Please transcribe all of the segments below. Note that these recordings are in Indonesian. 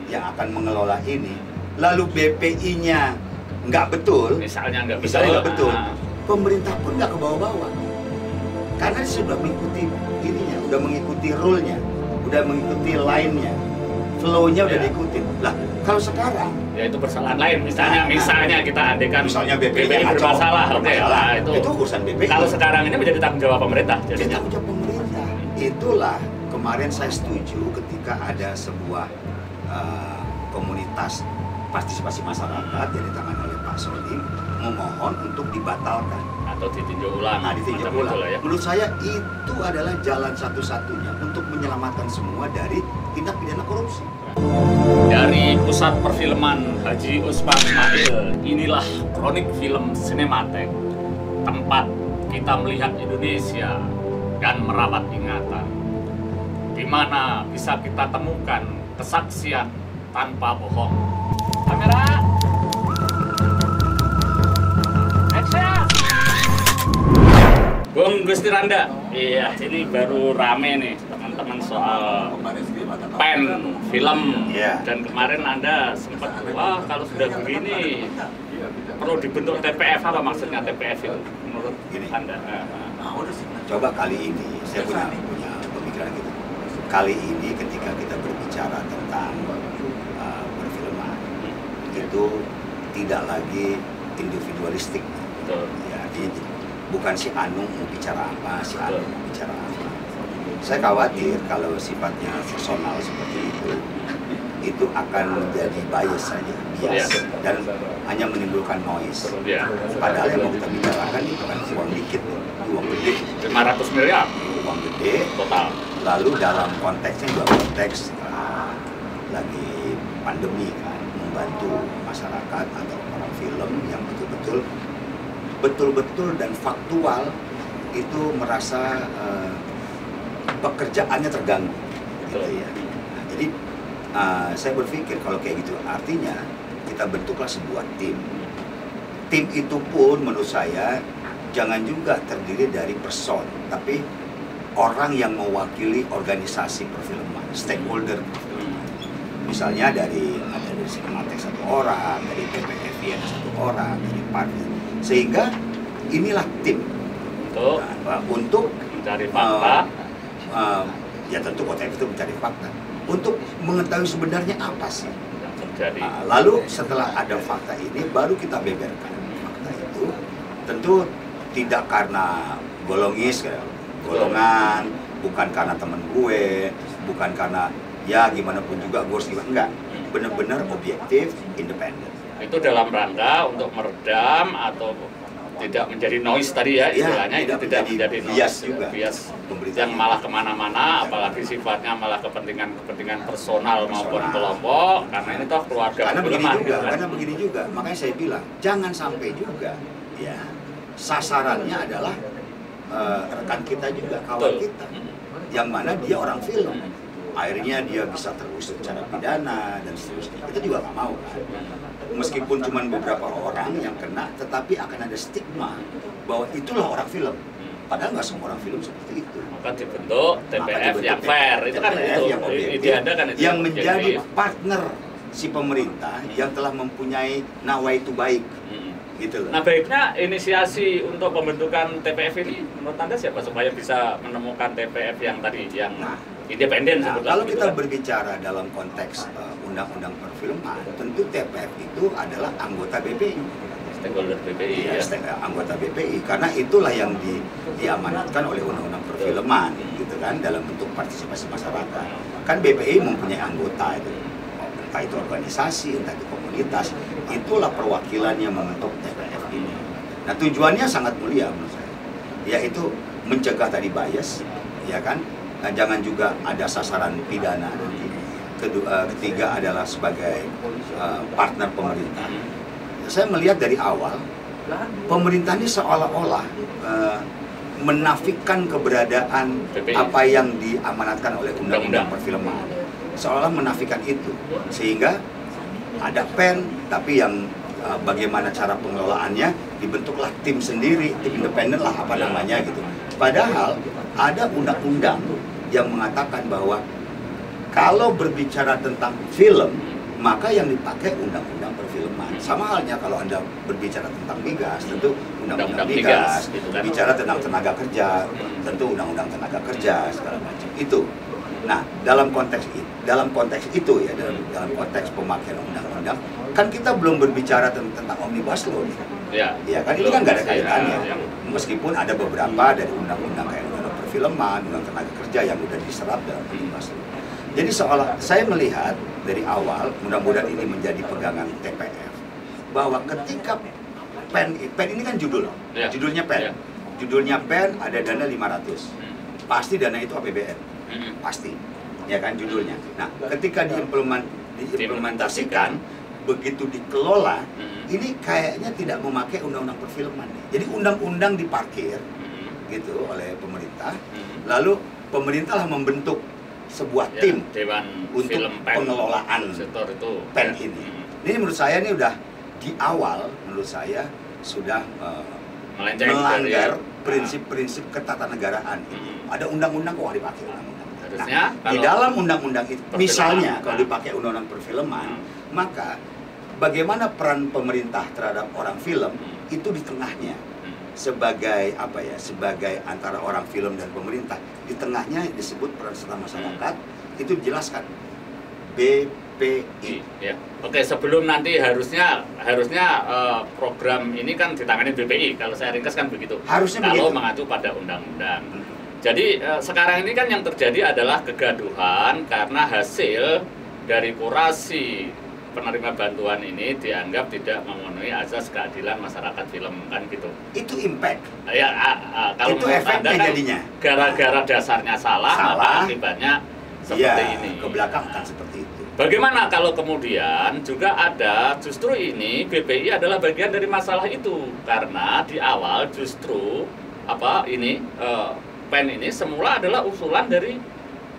yang akan mengelola ini, lalu BPI-nya nggak betul, misalnya nggak betul, pemerintah pun nggak ke bawah-bawah. Karena sudah mengikuti ininya, udah mengikuti rule-nya, udah mengikuti line-nya, flow-nya udah diikutin. Lah, kalau sekarang ya itu persoalan lain, misalnya kita andekan misalnya BPI bermasalah, itu urusan BPI. Kalau sekarang ini menjadi tanggung jawab pemerintah. Jadi tanggung jawab pemerintah. Itulah kemarin saya setuju ketika ada sebuah komunitas partisipasi masyarakat yang ditangani oleh Pak Sodim memohon untuk dibatalkan atau ditinjau ulang. Nah, ditinjau ulang. Ya. Menurut saya itu adalah jalan satu-satunya untuk menyelamatkan semua dari tindak pidana korupsi. Dari Pusat Perfilman Haji Usman Ismail, inilah kronik film Sinematek, tempat kita melihat Indonesia dan merawat ingatan, di mana bisa kita temukan kesaksian tanpa bohong. Kamera, action! Bung Gusti Randa, iya ini baru rame nih teman-teman soal pen film, dan kemarin Anda sempat, wah kalau sudah begini perlu dibentuk TPF, apa maksudnya TPF itu menurut Anda? Coba kali ini saya punya pemikiran gitu. Kali ini ketika kita berbicara tentang perfilman, itu tidak lagi individualistik. Betul. Ya, bukan si Anu mau bicara apa, si Anu mau bicara apa. Saya khawatir kalau sifatnya personal seperti itu akan menjadi bias saja, dan hanya menimbulkan noise. Padahal yang mau kita bicarakan itu kan uang dikit, uang gede, 500 miliar, uang gede total. Lalu dalam konteksnya juga konteks lagi pandemi kan, membantu masyarakat atau orang film yang betul-betul dan faktual itu merasa pekerjaannya terganggu, gitu ya. Nah, jadi saya berpikir kalau kayak gitu artinya kita bentuklah sebuah tim. Tim itu pun menurut saya jangan juga terdiri dari person, tapi orang yang mewakili organisasi perfilman, stakeholder perfilman. Misalnya dari Sinematek satu orang, dari PPFI ada satu orang, dari Parvi. Sehingga inilah tim untuk mencari fakta. Ya tentu OTF itu mencari fakta untuk mengetahui sebenarnya apa sih yang terjadi. Lalu setelah ada fakta ini baru kita beberkan fakta itu. Tentu tidak karena golongan, bukan karena temen gue, bukan karena ya gimana pun juga gue harus gimana, enggak, benar-benar objektif, independen. Itu dalam rangka untuk meredam atau tidak menjadi noise tadi ya istilahnya, itu tidak menjadi bias juga, bias yang malah kemana-mana, apalagi sifatnya malah kepentingan personal maupun kelompok, karena ini toh keluarga. Karena begini juga, makanya saya bilang jangan sampai juga ya sasarannya adalah rekan kita juga, kawan kita, yang mana dia orang film, akhirnya dia bisa terusir secara pidana dan seterusnya. Kita juga nggak mau kan. Meskipun cuma beberapa orang yang kena, tetapi akan ada stigma bahwa itulah orang film. Padahal nggak semua orang film seperti itu. Maka dibentuk TPF yang fair, itu kan itu ide Anda kan itu yang menjadi partner si pemerintah yang telah mempunyai nawaitu baik. Gitu loh. Nah, baiknya inisiasi untuk pembentukan TPF ini menurut Anda siapa supaya bisa menemukan TPF yang tadi yang independen? Kalau kita berbicara dalam konteks undang-undang perfilman, tentu TPF itu adalah anggota BPI, stakeholder BPI, anggota BPI, karena itulah yang diamanatkan oleh undang-undang perfilman, gitu kan, dalam bentuk partisipasi masyarakat. Kan BPI mempunyai anggota itu, entah itu organisasi, entah itu komunitas, itulah perwakilannya membentuk TPF ini. Nah, tujuannya sangat mulia menurut saya, yaitu mencegah tadi bias, ya kan. Nah, jangan juga ada sasaran pidana nanti. Ketiga adalah sebagai partner pemerintah. Saya melihat dari awal pemerintah ini seolah-olah menafikan keberadaan apa yang diamanatkan oleh undang-undang perfilman. Seolah menafikan itu, sehingga ada pen, tapi yang bagaimana cara pengelolaannya dibentuklah tim sendiri, tim independen lah apa namanya gitu. Padahal ada undang-undang yang mengatakan bahwa kalau berbicara tentang film maka yang dipakai undang-undang perfilman. Sama halnya kalau Anda berbicara tentang migas, tentu undang-undang migas, gitu kan. bicara tentang tenaga kerja, tentu undang-undang tenaga kerja segala macam. Itu. Nah, dalam konteks itu ya, dalam konteks pemakaian undang-undang, kan kita belum berbicara tentang omnibus law nih. Ya kan ini kan nggak ada kaitannya. Meskipun ada beberapa dari undang-undang kayak undang perfilman, undang tenaga kerja yang udah diserap dalam omnibus law. Jadi saya melihat dari awal, mudah-mudahan ini menjadi pegangan TPF, bahwa ketika PEN ini kan judulnya PEN. Judulnya PEN ada dana 500. Pasti dana itu APBN. Pasti. Ya kan judulnya. Nah, ketika diimplementasikan, begitu dikelola, ini kayaknya tidak memakai undang-undang perfilman. Jadi undang-undang diparkir gitu oleh pemerintah. Lalu pemerintah lah membentuk sebuah tim Dewan untuk Film pengelolaan sektor itu PEN ini. Ini menurut saya ini udah di awal menurut saya sudah melanggar prinsip-prinsip ketatanegaraan. Ada undang-undang kok dipakai undang-undang. Nah, di dalam undang-undang itu, misalnya kalau dipakai undang-undang perfilman, maka bagaimana peran pemerintah terhadap orang film itu di tengahnya. Sebagai apa ya, sebagai antara orang film dan pemerintah, di tengahnya disebut peran serta masyarakat, itu dijelaskan BPI. Ya. Oke, sebelum nanti harusnya program ini kan ditangani BPI, kalau saya ringkas kan begitu. Harusnya kalau begitu. mengacu pada undang-undang. Jadi sekarang ini kan yang terjadi adalah kegaduhan karena hasil dari kurasi penerima bantuan ini dianggap tidak memenuhi azas keadilan masyarakat film kan gitu. Itu impact. Ya, kalau itu efeknya kan jadinya. Gara-gara dasarnya salah. Maka akibatnya seperti ini. Ke belakang kan seperti itu. Bagaimana kalau kemudian juga ada justru ini BPI adalah bagian dari masalah itu karena di awal justru PEN ini semula adalah usulan dari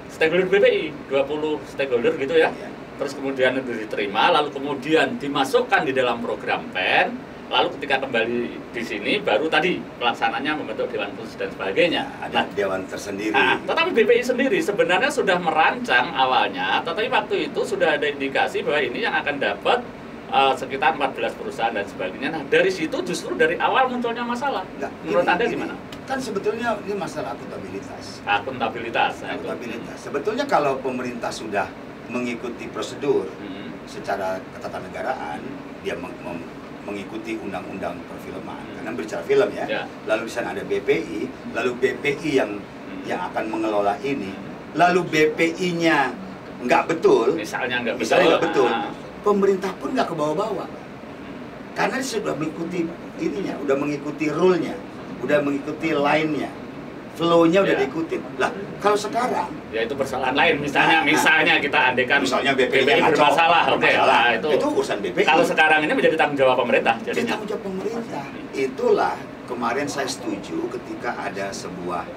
stakeholder BPI 20 stakeholder gitu ya. Terus kemudian itu diterima, lalu kemudian dimasukkan di dalam program PEN, lalu ketika kembali di sini baru tadi pelaksananya membentuk dewan khusus dan sebagainya. Ada dewan tersendiri. Tetapi BPI sendiri sebenarnya sudah merancang awalnya, tetapi waktu itu sudah ada indikasi bahwa ini yang akan dapat sekitar 14 perusahaan dan sebagainya. Nah, dari situ justru dari awal munculnya masalah. Menurut Anda gimana? Kan sebetulnya ini masalah akuntabilitas. Akuntabilitas. Sebetulnya kalau pemerintah sudah mengikuti prosedur secara ketatanegaraan, dia mengikuti undang-undang perfilman karena berbicara film ya. Lalu di sana ada BPI, lalu BPI yang akan mengelola ini, lalu BPI-nya nggak betul, misalnya nggak betul, pemerintah pun nggak ke bawah-bawah karena dia sudah mengikuti ininya, udah mengikuti rule-nya, udah mengikuti line-nya, flow-nya udah diikutin. Lah, kalau sekarang ya itu persoalan lain. Misalnya kita andekan misalnya BPI bermasalah. Oke, itu urusan BPI. Kalau sekarang ini menjadi tanggung jawab pemerintah. Jadi tanggung jawab pemerintah. Itulah kemarin saya setuju ketika ada sebuah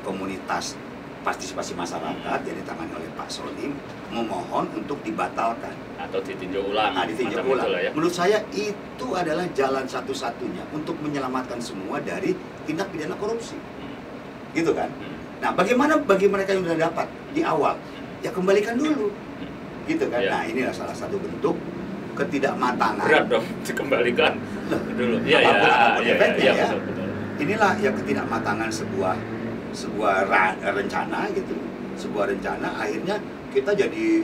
komunitas partisipasi masyarakat yang ditangani oleh Pak Sonim memohon untuk dibatalkan atau ditinjau ulang. Ditinjau ulang. Ya. Menurut saya itu adalah jalan satu-satunya untuk menyelamatkan semua dari tindak pidana korupsi. Gitu kan? Nah, bagaimana bagi mereka yang sudah dapat di awal? Ya kembalikan dulu. Gitu kan? Nah, inilah salah satu bentuk ketidakmatangan. Berat dong dikembalikan dulu. Apapun efeknya ya. Inilah yang ketidakmatangan sebuah rencana gitu, sebuah rencana akhirnya kita jadi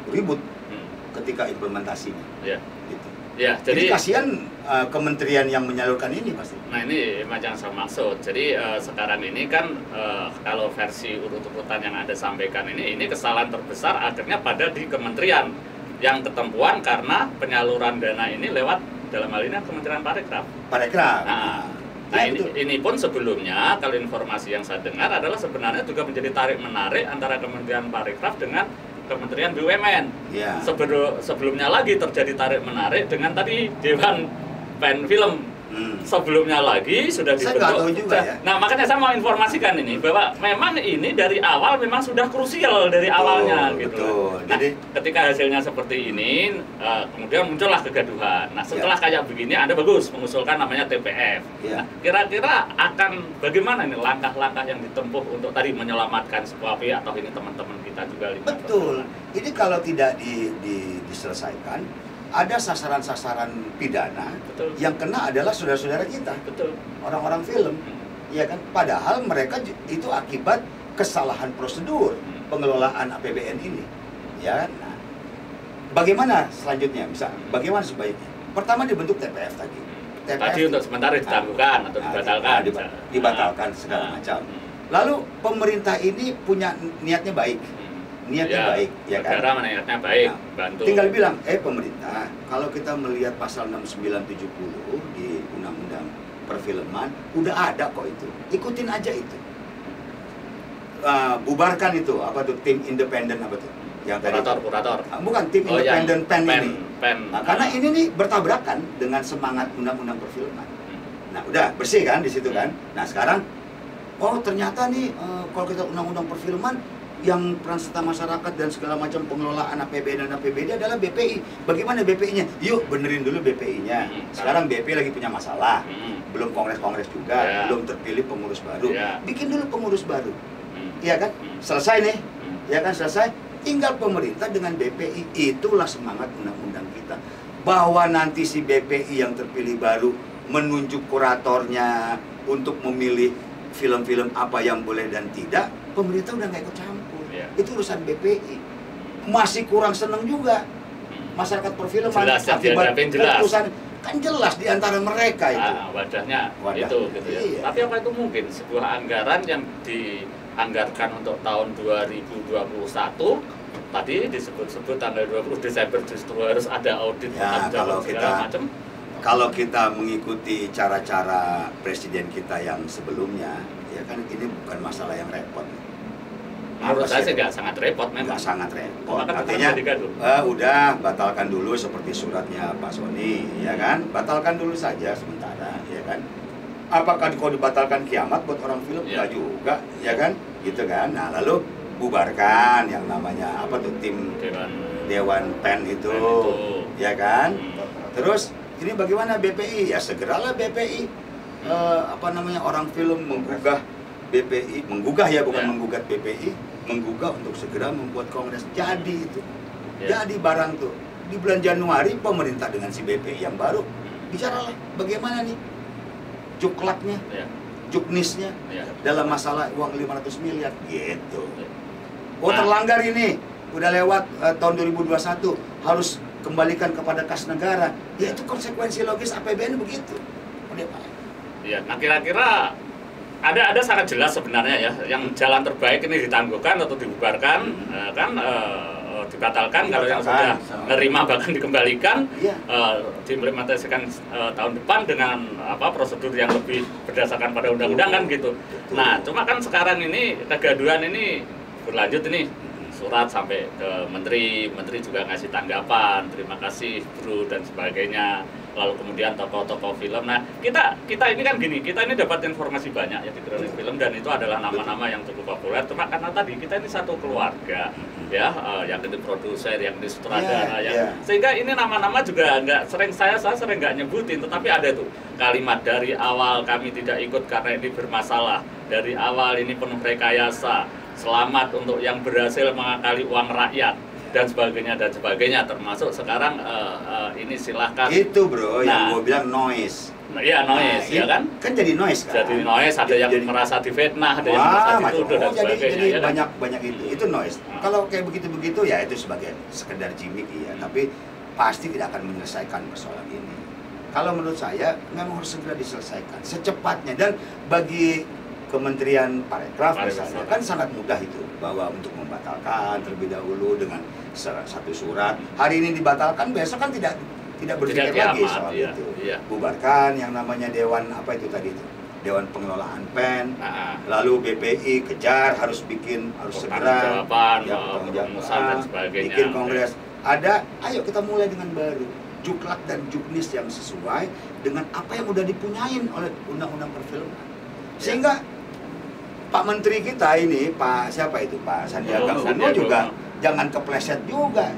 ribut ketika implementasinya. Gitu. Jadi kasihan kementerian yang menyalurkan ini pasti. Nah ini macam saya maksud. Jadi sekarang ini kan kalau versi urut-urutan yang Anda sampaikan ini kesalahan terbesar akhirnya pada di kementerian yang ketempuan karena penyaluran dana ini lewat dalam hal ini Kementerian Parekraf. Nah ini pun sebelumnya kalau informasi yang saya dengar adalah sebenarnya juga menjadi tarik-menarik antara Kementerian Parekraf dengan Kementerian BUMN. Sebelumnya lagi terjadi tarik-menarik dengan tadi Dewan PEN Film sebelumnya lagi sudah dibentuk. Saya nggak tahu juga ya. Nah, makanya saya mau informasikan ini bahwa memang ini dari awal memang sudah krusial dari awalnya gitu. Betul. Nah, Jadi ketika hasilnya seperti ini, kemudian muncullah kegaduhan. Nah, setelah kayak begini Anda bagus mengusulkan namanya TPF. Nah, kira-kira akan bagaimana ini langkah-langkah yang ditempuh untuk tadi menyelamatkan sebuah pihak atau ini teman-teman kita juga? Betul. Ini kalau tidak diselesaikan, ada sasaran-sasaran pidana. Betul. Yang kena adalah saudara-saudara kita. Betul. Orang-orang film. Ya kan? Padahal mereka itu akibat kesalahan prosedur pengelolaan APBN ini. Ya kan? Nah, bagaimana selanjutnya? Bagaimana sebaiknya? Pertama dibentuk TPF tadi. TPF Tadi untuk sementara ditangguhkan atau dibatalkan. Dibatalkan segala macam. Lalu pemerintah ini punya niatnya baik. Niatnya baik, ya kan? Negara niatnya baik, bantu. Tinggal bilang, pemerintah, kalau kita melihat pasal 6970 di Undang-Undang Perfilman, udah ada kok itu. Ikutin aja itu. Bubarkan itu, apa tuh, tim independen apa tuh? Yang kurator. Bukan, tim independen PEN ini. Nah, karena ini nih bertabrakan dengan semangat Undang-Undang Perfilman. Nah, udah bersih kan di situ kan? Nah, sekarang, ternyata nih, kalau kita Undang-Undang Perfilman, yang peran serta masyarakat dan segala macam pengelolaan APBN dan APBD adalah BPI. Bagaimana BPI-nya? Yuk benerin dulu BPI-nya. Sekarang BPI lagi punya masalah. Belum kongres-kongres juga, belum terpilih pengurus baru. Bikin dulu pengurus baru. Iya kan? Selesai nih. Ya kan, selesai. Tinggal pemerintah dengan BPI. Itulah semangat undang-undang kita. Bahwa nanti si BPI yang terpilih baru menunjuk kuratornya untuk memilih film-film apa yang boleh dan tidak, pemerintah udah nggak ikut campur. Itu urusan BPI. Masih kurang seneng juga masyarakat perfilman akibat keputusan kan jelas di antara mereka itu. Wadahnya itu gitu ya. Iya. Tapi apa itu mungkin sebuah anggaran yang dianggarkan untuk tahun 2021 tadi disebut-sebut tanggal 20 Desember justru harus ada audit kalau kita mengikuti cara-cara presiden kita yang sebelumnya, ya kan ini bukan masalah yang repot. Menurut saya sih nggak sangat repot memang. Nggak sangat repot. Artinya, udah batalkan dulu seperti suratnya Pak Sony, ya kan? Batalkan dulu saja sementara, ya kan? Apakah kalau dibatalkan kiamat buat orang film? Nggak juga, ya kan? Gitu kan? Nah, lalu bubarkan yang namanya apa tuh tim Dewan PEN itu, ya kan? Terus ini bagaimana BPI? Ya segeralah BPI orang film menggugah BPI, menggugat BPI, menggugah untuk segera membuat kongres. Jadi itu, jadi barang tuh di bulan Januari pemerintah dengan si BPI yang baru bicaralah bagaimana nih juklaknya, juknisnya dalam masalah uang 500 miliar gitu. Terlanggar ini, udah lewat tahun 2021 harus kembalikan kepada kas negara. Ya itu konsekuensi logis APBN begitu. Ya, nah kira-kira ada sangat jelas sebenarnya ya, yang jalan terbaik ini ditangguhkan atau dibubarkan, dibatalkan kalau yang sudah menerima bahkan dikembalikan, diimplementasikan tahun depan dengan prosedur yang lebih berdasarkan pada undang-undang kan gitu. Nah, cuma kan sekarang ini kegaduhan ini berlanjut ini. Surat sampai ke menteri juga ngasih tanggapan, terima kasih bro dan sebagainya. Lalu kemudian tokoh-tokoh film. Nah, kita ini kan gini, kita ini dapat informasi banyak ya di kronik film dan itu adalah nama-nama yang cukup populer. Cuma karena tadi kita ini satu keluarga, ya, yang ini produser, yang ini sutradara, sehingga ini nama-nama juga saya sering nggak nyebutin, tetapi ada tuh kalimat dari awal kami tidak ikut karena ini bermasalah, dari awal ini penuh rekayasa. Selamat untuk yang berhasil mengakali uang rakyat dan sebagainya termasuk sekarang ini silahkan itu bro yang gue bilang noise. Noise ya kan jadi noise kan, jadi noise, ada yang merasa difitnah, ada yang merasa dituduh dan sebagainya jadi banyak itu noise. Kalau kayak begitu ya itu sebagai sekedar gimmick tapi pasti tidak akan menyelesaikan persoalan ini. Kalau menurut saya memang harus segera diselesaikan secepatnya, dan bagi Kementerian Parekraf misalnya kan sangat mudah itu, bahwa untuk membatalkan terlebih dahulu dengan satu surat, hari ini dibatalkan, besok kan tidak berpikir lagi soal itu. Bubarkan yang namanya Dewan apa itu tadi itu, Dewan Pengelolaan PEN, lalu BPI kejar harus segera dan sebagainya, bikin kongres. Ayo kita mulai dengan baru. juklak dan juknis yang sesuai dengan apa yang udah dipunyain oleh undang-undang perfilman. Sehingga Pak Menteri kita ini, Pak siapa itu, Pak Sandiaga Uno juga jangan kepleset juga.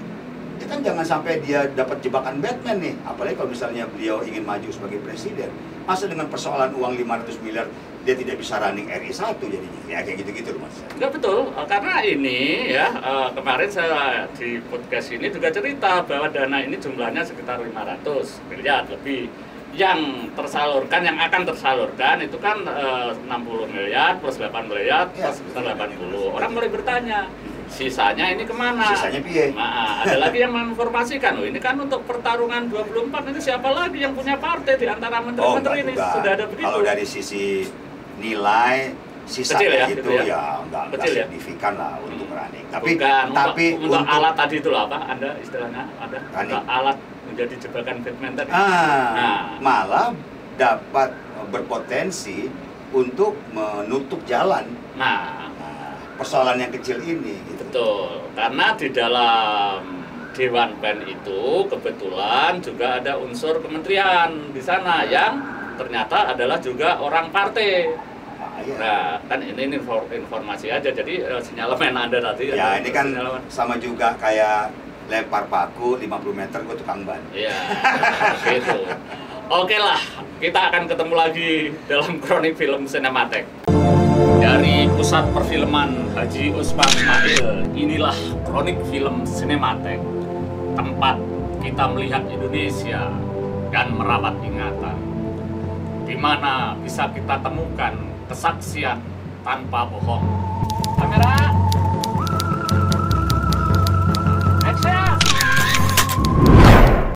Ya kan jangan sampai dia dapat jebakan Batman nih. Apalagi kalau misalnya beliau ingin maju sebagai presiden. Masa dengan persoalan uang 500 miliar dia tidak bisa running RI1 jadinya. Ya kayak gitu-gitu Mas. Enggak betul, karena ini ya kemarin saya di podcast ini juga cerita bahwa dana ini jumlahnya sekitar 500 miliar lebih. Yang tersalurkan, yang akan tersalurkan itu kan 60 miliar plus 8 miliar plus sekitar 80. Orang mulai bertanya, sisanya ini kemana? Sisanya piye? Nah, ada lagi yang menginformasikan, oh ini kan untuk pertarungan 24 ini siapa lagi yang punya partai di antara menteri-menteri ini? Juga. Sudah ada begitu. Kalau dari sisi nilai sisa ya, gitu ya enggak ya? signifikan lah untuk running. Tapi bukan, untuk untuk alat tadi itu loh apa? Anda istilahnya ada running. Alat menjadi jebakan Batman tadi. Malah dapat berpotensi untuk menutup jalan. Persoalan yang kecil ini. Gitu. Betul, karena di dalam Dewan PEN itu kebetulan juga ada unsur kementerian di sana yang ternyata adalah juga orang partai. Nah, kan ini informasi aja, jadi sinyalemen Anda tadi. Ya, ini kan sama juga kayak lempar paku 50 meter gue tukang ban. Iya, gitu. Oke lah, kita akan ketemu lagi dalam Kronik Film Sinematek. Dari Pusat Perfilman Haji Usman Ismail, inilah Kronik Film Sinematek. Tempat kita melihat Indonesia dan merawat ingatan. Di mana bisa kita temukan kesaksian tanpa bohong. Kamera